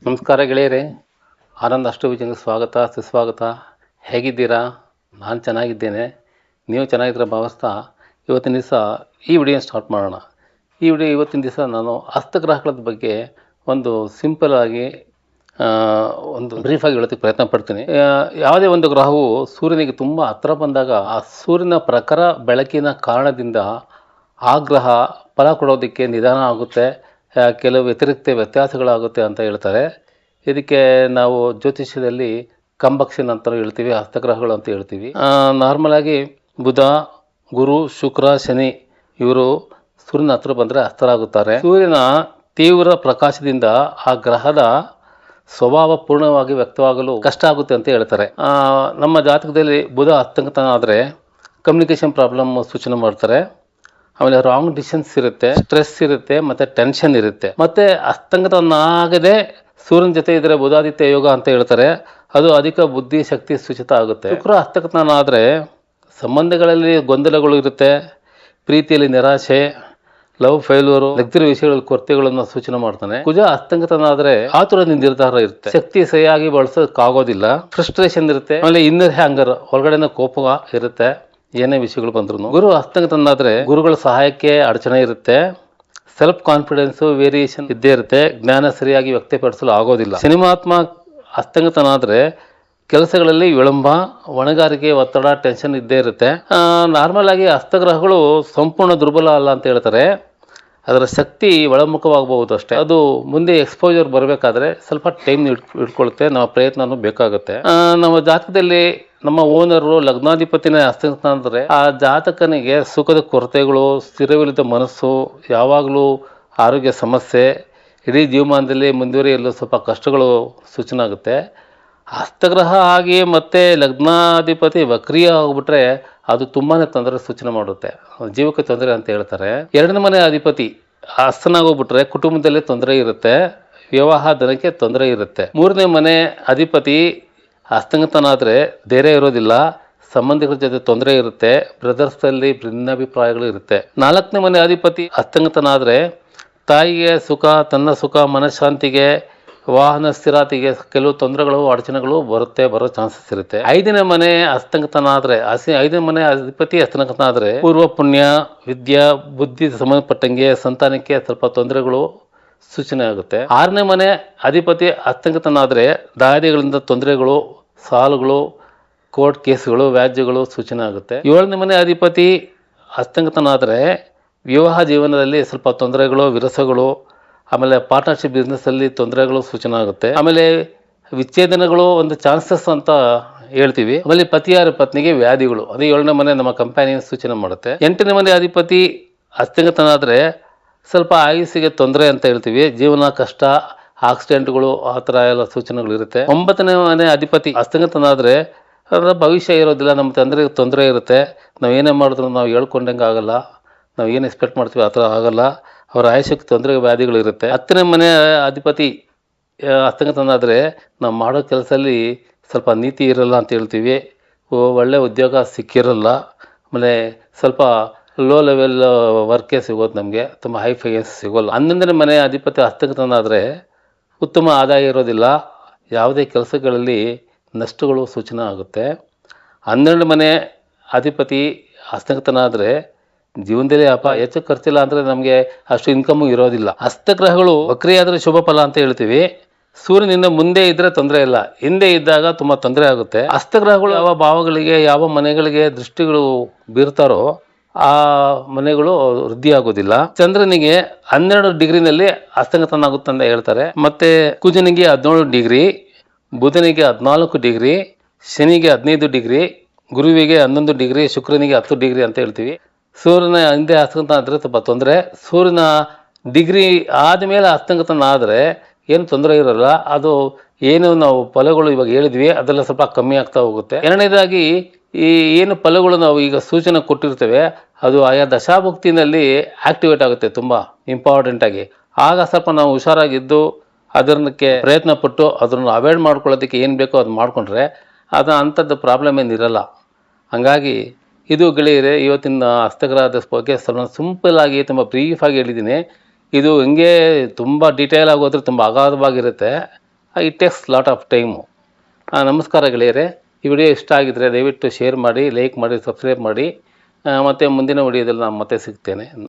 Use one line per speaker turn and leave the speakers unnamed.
ನಮಸ್ಕಾರ ಗೆಳೆಯರೇ, ಆನಂದ್ ಅಷ್ಟವಿಜಯಂಗೆ ಸ್ವಾಗತ ಸುಸ್ವಾಗತ. ಹೇಗಿದ್ದೀರಾ? ನಾನು ಚೆನ್ನಾಗಿದ್ದೇನೆ, ನೀವು ಚೆನ್ನಾಗಿದ್ರೆ ಭಾವಿಸ್ತಾ ಇವತ್ತಿನ ದಿವಸ ಈ ವಿಡಿಯೋ ಸ್ಟಾರ್ಟ್ ಮಾಡೋಣ. ಇವತ್ತಿನ ದಿವಸ ನಾನು ಹಸ್ತಗ್ರಹಗಳ ಬಗ್ಗೆ ಒಂದು ಸಿಂಪಲ್ ಆಗಿ ಒಂದು ಬ್ರೀಫಾಗಿ ಹೇಳೋದಕ್ಕೆ ಪ್ರಯತ್ನ ಪಡ್ತೀನಿ. ಯಾವುದೇ ಒಂದು ಗ್ರಹವು ಸೂರ್ಯನಿಗೆ ತುಂಬ ಹತ್ತಿರ ಬಂದಾಗ ಆ ಸೂರ್ಯನ ಪ್ರಖರ ಬೆಳಕಿನ ಕಾರಣದಿಂದ ಆ ಗ್ರಹ ಫಲ ಕೊಡೋದಕ್ಕೆ ನಿಧಾನ ಆಗುತ್ತೆ, ಕೆಲವು ವ್ಯತ್ಯಾಸಗಳಾಗುತ್ತೆ ಅಂತ ಹೇಳ್ತಾರೆ. ಇದಕ್ಕೆ ನಾವು ಜ್ಯೋತಿಷ್ಯದಲ್ಲಿ ಕಂಬಕ್ಷನ್ ಅಂತ ಹೇಳ್ತೀವಿ, ಹಸ್ತಗ್ರಹಗಳು ಅಂತ ಹೇಳ್ತೀವಿ. ನಾರ್ಮಲಾಗಿ ಬುಧ, ಗುರು, ಶುಕ್ರ, ಶನಿ ಇವರು ಸೂರ್ಯನ ಹತ್ರ ಬಂದರೆ ಹಸ್ತರಾಗುತ್ತಾರೆ. ಸೂರ್ಯನ ತೀವ್ರ ಪ್ರಕಾಶದಿಂದ ಆ ಗ್ರಹದ ಸ್ವಭಾವ ಪೂರ್ಣವಾಗಿ ವ್ಯಕ್ತವಾಗಲು ಕಷ್ಟ ಆಗುತ್ತೆ ಅಂತ ಹೇಳ್ತಾರೆ. ನಮ್ಮ ಜಾತಕದಲ್ಲಿ ಬುಧ ಹಸ್ತಂಗತನಾದರೆ ಕಮ್ಯುನಿಕೇಷನ್ ಪ್ರಾಬ್ಲಮ್ ಸೂಚನೆ ಮಾಡ್ತಾರೆ. ಆಮೇಲೆ ರಾಂಗ್ ಡಿಸಿಷನ್ಸ್ ಇರುತ್ತೆ, ಸ್ಟ್ರೆಸ್ ಇರುತ್ತೆ, ಮತ್ತು ಟೆನ್ಷನ್ ಇರುತ್ತೆ. ಮತ್ತು ಹಸ್ತಂಗತನಾಗದೆ ಸೂರ್ಯನ ಜೊತೆ ಇದ್ದರೆ ಬುಧಾದಿತ್ಯ ಯೋಗ ಅಂತ ಹೇಳ್ತಾರೆ, ಅದು ಅಧಿಕ ಬುದ್ಧಿ ಶಕ್ತಿ ಸೂಚಿತ ಆಗುತ್ತೆ. ಶುಕ್ರ ಹಸ್ತಂಗತನಾದರೆ ಸಂಬಂಧಗಳಲ್ಲಿ ಗೊಂದಲಗಳು ಇರುತ್ತೆ, ಪ್ರೀತಿಯಲ್ಲಿ ನಿರಾಶೆ, ಲವ್ ಫೇಲ್ಯೂರು, ಲಗ್ಜರಿ ವಿಷಯಗಳಲ್ಲಿ ಕೊರತೆಗಳನ್ನು ಸೂಚನೆ ಮಾಡ್ತಾನೆ. ಕುಜ ಹಸ್ತಂಗತನಾದರೆ ಆತುರದ ನಿರ್ಧಾರ ಇರುತ್ತೆ, ಶಕ್ತಿ ಸರಿಯಾಗಿ ಬಳಸೋಕ್ಕಾಗೋದಿಲ್ಲ, ಫ್ರಸ್ಟ್ರೇಷನ್ ಇರುತ್ತೆ, ಆಮೇಲೆ ಇನ್ನರ್ ಹ್ಯಾಂಗರ್ ಹೊರಗಡೆನ ಕೋಪ ಇರುತ್ತೆ ಏನೇ ವಿಷಯಗಳು ಬಂದ್ರು. ಗುರು ಹಸ್ತಂಗತನಾದರೆ ಗುರುಗಳ ಸಹಾಯಕ್ಕೆ ಅಡಚಣೆ ಇರುತ್ತೆ, ಸೆಲ್ಫ್ ಕಾನ್ಫಿಡೆನ್ಸು ವೇರಿಯೇಷನ್ ಇದ್ದೇ ಇರುತ್ತೆ, ಜ್ಞಾನ ಸರಿಯಾಗಿ ವ್ಯಕ್ತಪಡಿಸಲು ಆಗೋದಿಲ್ಲ. ಸಿನಿಮಾತ್ಮ ಹಸ್ತಂಗತನಾದರೆ ಕೆಲಸಗಳಲ್ಲಿ ವಿಳಂಬ, ಹೊಣೆಗಾರಿಕೆ, ಒತ್ತಡ, ಟೆನ್ಷನ್ ಇದ್ದೇ ಇರುತ್ತೆ. ನಾರ್ಮಲ್ ಆಗಿ ಹಸ್ತಗ್ರಹಗಳು ಸಂಪೂರ್ಣ ದುರ್ಬಲ ಅಲ್ಲ ಅಂತ ಹೇಳ್ತಾರೆ, ಅದರ ಶಕ್ತಿ ಒಳಮುಖವಾಗಬಹುದು ಅಷ್ಟೇ. ಅದು ಮುಂದೆ ಎಕ್ಸ್ಪೋಜರ್ ಬರಬೇಕಾದ್ರೆ ಸ್ವಲ್ಪ ಟೈಮ್ ಇಟ್ಕೊಳುತ್ತೆ, ನಮ್ಮ ಪ್ರಯತ್ನನೂ ಬೇಕಾಗುತ್ತೆ. ನಮ್ಮ ಜಾತಕದಲ್ಲಿ ನಮ್ಮ ಓನರು ಲಗ್ನಾಧಿಪತಿನೇ ಹಸ್ತಂಗತ ಅಂದರೆ ಆ ಜಾತಕನಿಗೆ ಸುಖದ ಕೊರತೆಗಳು, ಸ್ಥಿರವಿಲ್ಲದ ಮನಸ್ಸು, ಯಾವಾಗಲೂ ಆರೋಗ್ಯ ಸಮಸ್ಯೆ, ಇಡೀ ಜೀವಮಾನದಲ್ಲಿ ಮುಂದುವರಿಯಲು ಸ್ವಲ್ಪ ಕಷ್ಟಗಳು ಸೂಚನೆ ಆಗುತ್ತೆ. ಹಸ್ತಗ್ರಹ ಆಗಿ ಮತ್ತೆ ಲಗ್ನಾಧಿಪತಿ ವಕ್ರಿಯ ಹೋಗ್ಬಿಟ್ರೆ ಅದು ತುಂಬಾ ತೊಂದರೆ ಸೂಚನೆ ಮಾಡುತ್ತೆ, ಜೀವಕ್ಕೆ ತೊಂದರೆ ಅಂತ ಹೇಳ್ತಾರೆ. ಎರಡನೇ ಮನೆ ಅಧಿಪತಿ ಹಸ್ತನಾಗೋಗ್ಬಿಟ್ರೆ ಕುಟುಂಬದಲ್ಲಿ ತೊಂದರೆ ಇರುತ್ತೆ, ವಿವಾಹ ಧನಕ್ಕೆ ತೊಂದರೆ ಇರುತ್ತೆ. ಮೂರನೇ ಮನೆ ಅಧಿಪತಿ ಹಸ್ತಂಗತನಾದರೆ ಧೈರ್ಯ ಇರೋದಿಲ್ಲ, ಸಂಬಂಧಿಕರ ಜೊತೆ ತೊಂದರೆ ಇರುತ್ತೆ, ಬ್ರದರ್ಸ್ನಲ್ಲಿ ಭಿನ್ನಾಭಿಪ್ರಾಯಗಳು ಇರುತ್ತೆ. ನಾಲ್ಕನೇ ಮನೆ ಅಧಿಪತಿ ಹಸ್ತಂಗತನಾದರೆ ತಾಯಿಗೆ ಸುಖ, ತನ್ನ ಸುಖ, ಮನಃಶಾಂತಿಗೆ, ವಾಹನ ಸ್ಥಿರತೆಗೆ ಕೆಲವು ತೊಂದರೆಗಳು, ಅಡಚಣೆಗಳು ಬರೋ ಚಾನ್ಸಸ್ ಇರುತ್ತೆ. ಐದನೇ ಮನೆ ಹಸ್ತಂಗತನಾದರೆ ಐದನೇ ಮನೆ ಅಧಿಪತಿ ಹಸ್ತಂಗತನಾದರೆ ಪೂರ್ವ ಪುಣ್ಯ, ವಿದ್ಯಾ, ಬುದ್ಧಿ ಸಂಬಂಧಪಟ್ಟಂಗೆ ಸಂತಾನಕ್ಕೆ ಸ್ವಲ್ಪ ತೊಂದರೆಗಳು ಸೂಚನೆ ಆಗುತ್ತೆ. ಆರನೇ ಮನೆ ಅಧಿಪತಿ ಹಸ್ತಂಗತನಾದರೆ ದಾಯಾದಿಗಳಿಂದ ತೊಂದರೆಗಳು, ಸಾಲುಗಳು, ಕೋರ್ಟ್ ಕೇಸ್ಗಳು, ವ್ಯಾಜ್ಯಗಳು ಸೂಚನೆ ಆಗುತ್ತೆ. ಏಳನೇ ಮನೆ ಅಧಿಪತಿ ಹಸ್ತಂಗತನಾದರೆ ವಿವಾಹ ಜೀವನದಲ್ಲಿ ಸ್ವಲ್ಪ ತೊಂದರೆಗಳು, ವಿರಸಗಳು, ಆಮೇಲೆ ಪಾರ್ಟ್ನರ್ಶಿಪ್ ಬಿಸ್ನೆಸ್ಸಲ್ಲಿ ತೊಂದರೆಗಳು ಸೂಚನೆ ಆಗುತ್ತೆ. ಆಮೇಲೆ ವಿಚ್ಛೇದನಗಳು ಒಂದು ಚಾನ್ಸಸ್ ಅಂತ ಹೇಳ್ತೀವಿ. ಆಮೇಲೆ ಪತಿಯಾರ ಪತ್ನಿಗೆ ವ್ಯಾಧಿಗಳು, ಅದು ಏಳನೇ ಮನೆ ನಮ್ಮ ಕಂಪ್ಯಾನಿ ಸೂಚನೆ ಮಾಡುತ್ತೆ. ಎಂಟನೇ ಮನೆ ಅಧಿಪತಿ ಹಸ್ತಂಗತನಾದರೆ ಸ್ವಲ್ಪ ಆಯುಸ್ಸಿಗೆ ತೊಂದರೆ ಅಂತ ಹೇಳ್ತೀವಿ, ಜೀವನ ಕಷ್ಟ, ಆಕ್ಸಿಡೆಂಟ್ಗಳು, ಆ ಥರ ಎಲ್ಲ ಸೂಚನೆಗಳಿರುತ್ತೆ. ಒಂಬತ್ತನೇ ಮನೆ ಅಧಿಪತಿ ಹಸ್ತಂಗತನಾದರೆ ಅದರ ಭವಿಷ್ಯ ಇರೋದಿಲ್ಲ, ನಮ್ಮ ತೊಂದರೆ ಇರುತ್ತೆ, ನಾವು ಏನೇ ಮಾಡಿದ್ರು ನಾವು ಹೇಳ್ಕೊಂಡಂಗೆ ಆಗಲ್ಲ, ನಾವು ಏನು ಎಕ್ಸ್ಪೆಕ್ಟ್ ಮಾಡ್ತೀವಿ ಆ ಥರ ಆಗಲ್ಲ, ಅವರ ಆಯುಷ್ಯಕ್ಕೆ ತೊಂದರೆ ವ್ಯಾಧಿಗಳು ಇರುತ್ತೆ. ಹತ್ತನೇ ಮನೆ ಅಧಿಪತಿ ಹಸ್ತಂಗತನಾದರೆ ನಾವು ಮಾಡೋ ಕೆಲಸದಲ್ಲಿ ಸ್ವಲ್ಪ ನೀತಿ ಇರಲ್ಲ ಅಂತ ಹೇಳ್ತೀವಿ, ಒಳ್ಳೆ ಉದ್ಯೋಗ ಸಿಕ್ಕಿರಲ್ಲ, ಆಮೇಲೆ ಸ್ವಲ್ಪ ಲೋ ಲೆವೆಲ್ ವರ್ಕೇ ಸಿಗೋದು, ನಮಗೆ ತುಂಬ ಹೈ ಫೈಸ್ ಸಿಗೋಲ್ಲ. 11ನೇ ಮನೆ ಅಧಿಪತಿ ಹಸ್ತಂಗತನಾದರೆ ಉತ್ತಮ ಆದಾಯ ಇರೋದಿಲ್ಲ, ಯಾವುದೇ ಕೆಲಸಗಳಲ್ಲಿ ನಷ್ಟಗಳು ಸೂಚನೆ ಆಗುತ್ತೆ. 12ನೇ ಮನೆ ಅಧಿಪತಿ ಹಸ್ತಂಗತನಾದರೆ ಜೀವನದಲ್ಲಿ ಹೆಚ್ಚು ಖರ್ಚಿಲ್ಲ ಅಂದರೆ ನಮಗೆ ಅಷ್ಟು ಇನ್ಕಮು ಇರೋದಿಲ್ಲ. ಹಸ್ತಗ್ರಹಗಳು ವಕ್ರಿಯಾದರೆ ಶುಭ ಫಲ ಅಂತ ಹೇಳ್ತೀವಿ, ಸೂರ್ಯನಿಂದ ಮುಂದೆ ಇದ್ದರೆ ತೊಂದರೆ ಇಲ್ಲ, ಹಿಂದೆ ಇದ್ದಾಗ ತುಂಬ ತೊಂದರೆ ಆಗುತ್ತೆ. ಹಸ್ತಗ್ರಹಗಳು ಯಾವ ಭಾವಗಳಿಗೆ, ಯಾವ ಮನೆಗಳಿಗೆ ದೃಷ್ಟಿಗಳು ಬೀರ್ತಾರೋ ಆ ಮನೆಗಳು ವೃದ್ಧಿ ಆಗೋದಿಲ್ಲ. ಚಂದ್ರನಿಗೆ 12 ಡಿಗ್ರಿನಲ್ಲಿ ಹಸ್ತಂಗತನಾಗುತ್ತೆ ಅಂತ ಹೇಳ್ತಾರೆ. ಮತ್ತೆ ಕುಜನಿಗೆ 17 ಡಿಗ್ರಿ, ಬುಧನಿಗೆ 14 ಡಿಗ್ರಿ, ಶನಿಗೆ 15 ಡಿಗ್ರಿ, ಗುರುವಿಗೆ 11 ಡಿಗ್ರಿ, ಶುಕ್ರನಿಗೆ 10 ಡಿಗ್ರಿ ಅಂತ ಹೇಳ್ತೀವಿ. ಸೂರ್ಯನ ಹಿಂದೆ ಹಸ್ತಂಗತನಾದರೆ ಸ್ವಲ್ಪ ತೊಂದರೆ, ಸೂರ್ಯನ ಡಿಗ್ರಿ ಆದಮೇಲೆ ಹಸ್ತಂಗತನಾದರೆ ಏನು ತೊಂದರೆ ಇರೋಲ್ಲ, ಅದು ಏನು ನಾವು ಫಲಗಳು ಇವಾಗ ಹೇಳಿದ್ವಿ ಅದೆಲ್ಲ ಸ್ವಲ್ಪ ಕಮ್ಮಿ ಆಗ್ತಾ ಹೋಗುತ್ತೆ. ಎರಡನೇದಾಗಿ ಈ ಏನು ಫಲಗಳು ನಾವು ಈಗ ಸೂಚನೆ ಕೊಟ್ಟಿರ್ತೇವೆ ಅದು ಆಯಾ ದಶಾಭುಕ್ತಿನಲ್ಲಿ ಆಕ್ಟಿವೇಟ್ ಆಗುತ್ತೆ ತುಂಬ ಇಂಪಾರ್ಟೆಂಟಾಗಿ. ಆಗ ಸ್ವಲ್ಪ ನಾವು ಹುಷಾರಾಗಿದ್ದು ಅದಕ್ಕೆ ಪ್ರಯತ್ನ ಪಟ್ಟು ಅದನ್ನು ಅವಾಯ್ಡ್ ಮಾಡ್ಕೊಳ್ಳೋದಕ್ಕೆ ಏನು ಬೇಕೋ ಅದು ಮಾಡಿಕೊಂಡ್ರೆ ಅದು ಅಂಥದ್ದು ಪ್ರಾಬ್ಲಮ್ ಏನಿರಲ್ಲ. ಹಾಗಾಗಿ ಇದು ಗೆಳೆಯರೆ ಇವತ್ತಿನ ಹಸ್ತಗ್ರಹದ ಬಗ್ಗೆ ಸ್ವಲ್ಪ ಸಿಂಪಲ್ಲಾಗಿ ತುಂಬ ಬ್ರೀಫಾಗಿ ಹೇಳಿದ್ದೀನಿ. ಇದು ಹಿಂಗೆ ತುಂಬ ಡೀಟೇಲ್ ಆಗೋದ್ರೆ ತುಂಬ ಅಗಾಧವಾಗಿರುತ್ತೆ. It takes lot of time. ನಮಸ್ಕಾರ ಗೆಳೆಯರೆ, ಈ ವಿಡಿಯೋ ಇಷ್ಟ ಆಗಿದ್ದರೆ ದಯವಿಟ್ಟು ಶೇರ್ ಮಾಡಿ, ಲೈಕ್ ಮಾಡಿ, ಸಬ್ಸ್ಕ್ರೈಬ್ ಮಾಡಿ. ಮತ್ತು ಮುಂದಿನ ವಿಡಿಯೋದಲ್ಲಿ ನಾನು ಮತ್ತೆ ಸಿಗ್ತೇನೆ.